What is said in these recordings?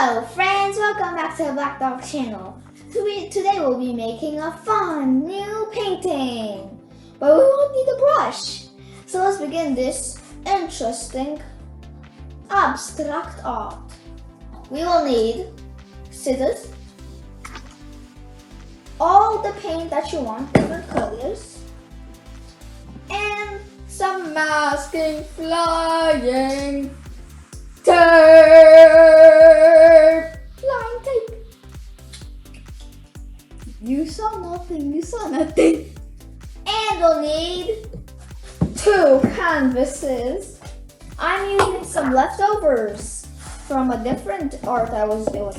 Hello friends, welcome back to the Black Dog channel. Today we'll be making a fun new painting. But we won't need a brush. So let's begin this interesting abstract art. We will need scissors, all the paint that you want, different colors, and some masking flying tape. Flying tape. You saw nothing. And we'll need 2 canvases. I'm using some leftovers from a different art I was doing.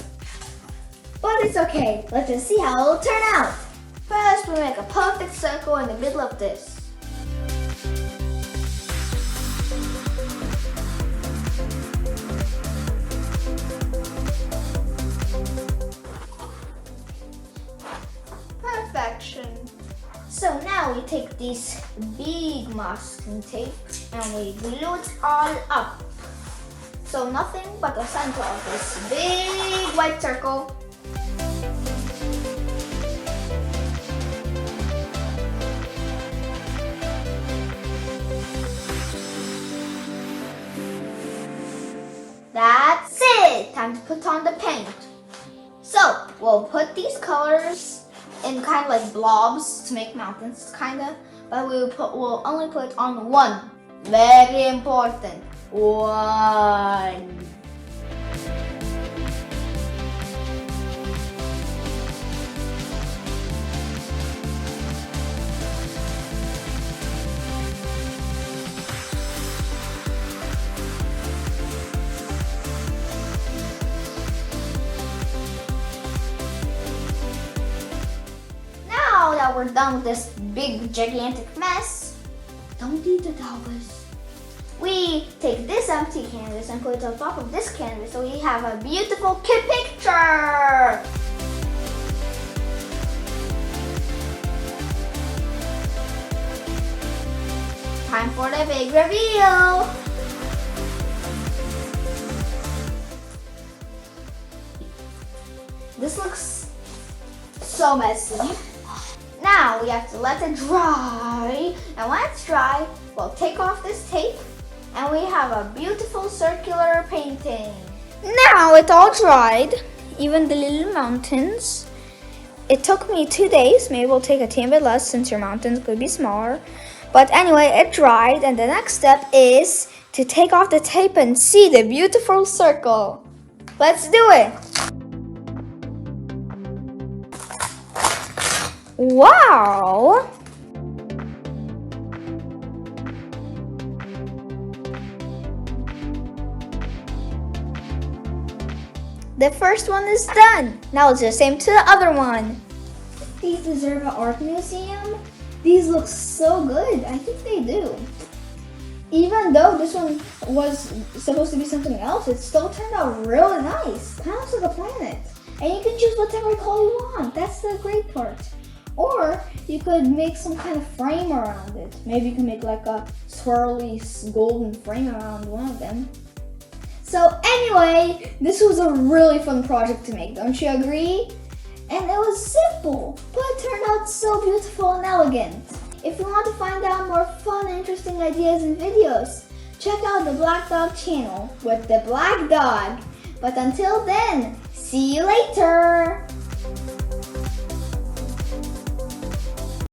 But it's okay. Let's just see how it'll turn out. First, we make a perfect circle in the middle of this. Perfection. So now we take this big masking tape and we glue it all up. So nothing but the center of this big white circle. That's it! Time to put on the paint. So we'll put these colors in kind of like blobs to make mountains, kinda. But we'll only put on one. Very important. One. Now that we're done with this big gigantic mess, don't eat the dollars. We take this empty canvas and put it on top of this canvas so we have a beautiful picture. Time for the big reveal. This looks so messy. Now we have to let it dry. And when it's dry, we'll take off this tape and we have a beautiful circular painting. Now it's all dried, even the little mountains. It took me 2 days. Maybe we'll take a teeny bit less since your mountains could be smaller. But anyway, it dried, and the next step is to take off the tape and see the beautiful circle. Let's do it. Wow! The first one is done. Now let's do the same to the other one. These deserve an art museum. These look so good. I think they do. Even though this one was supposed to be something else, it still turned out really nice. Kind of looks like a planet. And you can choose whatever color you want. That's the great part. Or you could make some kind of frame around it. Maybe you can make like a swirly golden frame around one of them. So anyway, this was a really fun project to make, don't you agree? And it was simple, but it turned out so beautiful and elegant. If you want to find out more fun and interesting ideas and videos, check out the Black Dog channel with the Black Dog. But until then, see you later!